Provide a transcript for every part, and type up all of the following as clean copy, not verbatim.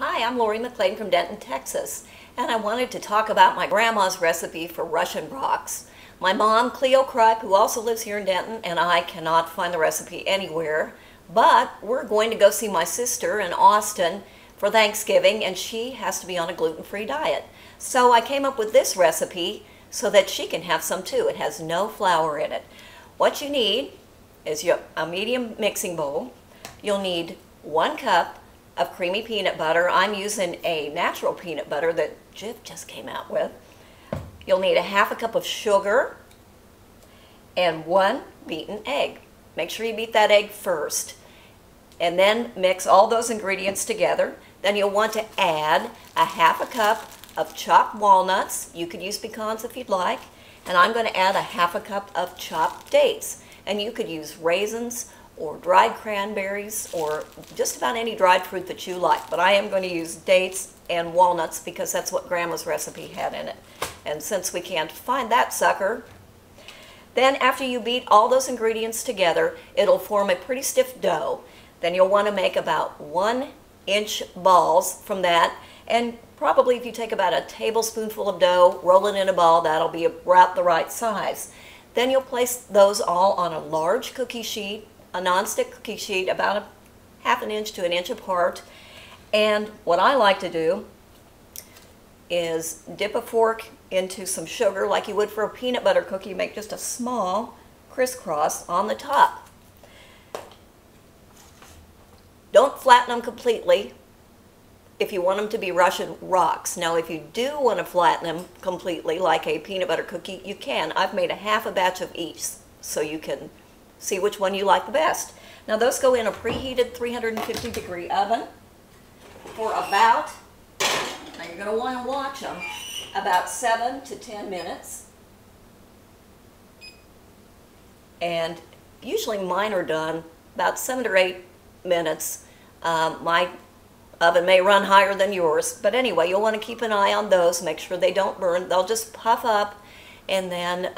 Hi, I'm McLain from Denton, Texas, and I wanted to talk about my grandma's recipe for Russian rocks. My mom, Cleo Kripe, who also lives here in Denton, and I cannot find the recipe anywhere, but we're going to go see my sister in Austin for Thanksgiving, and she has to be on a gluten-free diet. So I came up with this recipe so that she can have some too. It has no flour in it. What you need is a medium mixing bowl. You'll need 1 cup of creamy peanut butter. I'm using a natural peanut butter that Jif just came out with. You'll need a 1/2 cup of sugar and 1 beaten egg. Make sure you beat that egg first and then mix all those ingredients together. Then you'll want to add a 1/2 cup of chopped walnuts. You could use pecans if you'd like, and I'm going to add a 1/2 cup of chopped dates, and you could use raisins or dried cranberries or just about any dried fruit that you like, but I am going to use dates and walnuts because that's what Grandma's recipe had in it. And since we can't find that sucker, then after you beat all those ingredients together, it'll form a pretty stiff dough. Then you'll want to make about 1-inch balls from that, and probably if you take about a tablespoonful of dough, roll it in a ball, that'll be about the right size. Then you'll place those all on a large cookie sheet, a non-stick cookie sheet, about a 1/2 inch to 1 inch apart. And what I like to do is dip a fork into some sugar like you would for a peanut butter cookie. Make just a small crisscross on the top. Don't flatten them completely if you want them to be Russian rocks. Now if you do want to flatten them completely like a peanut butter cookie, you can. I've made a 1/2 batch of each so you can see which one you like the best. Now those go in a preheated 350-degree oven for about, now you're going to want to watch them, about 7 to 10 minutes. And usually mine are done about 7 or 8 minutes. My oven may run higher than yours, but anyway, you'll want to keep an eye on those, make sure they don't burn. They'll just puff up, and then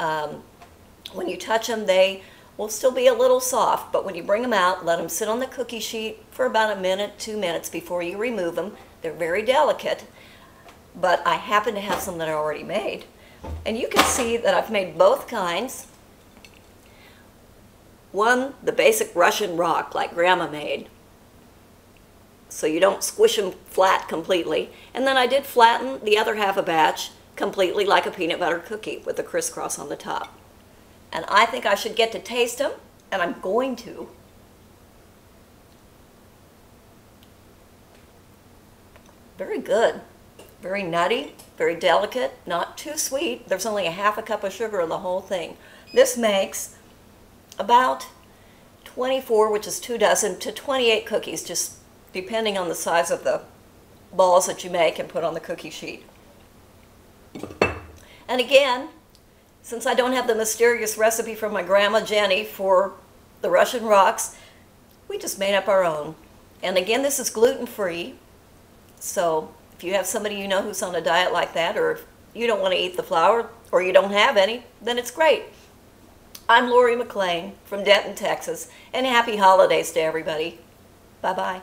when you touch them, they will still be a little soft, but when you bring them out, let them sit on the cookie sheet for about 1 minute, 2 minutes before you remove them. They're very delicate, but I happen to have some that are already made. And you can see that I've made both kinds. One, the basic Russian rock like Grandma made, so you don't squish them flat completely. And then I did flatten the other 1/2 batch completely like a peanut butter cookie with a crisscross on the top. And I think I should get to taste them, and I'm going to. Very good. Very nutty, very delicate, not too sweet. There's only a 1/2 cup of sugar in the whole thing. This makes about 24, which is 2 dozen, to 28 cookies, just depending on the size of the balls that you make and put on the cookie sheet. And again, since I don't have the mysterious recipe from my Grandma Jenny for the Russian rocks, we just made up our own. And again, this is gluten-free, so if you have somebody you know who's on a diet like that, or if you don't want to eat the flour, or you don't have any, then it's great. I'm McLain from Denton, Texas, and happy holidays to everybody. Bye-bye.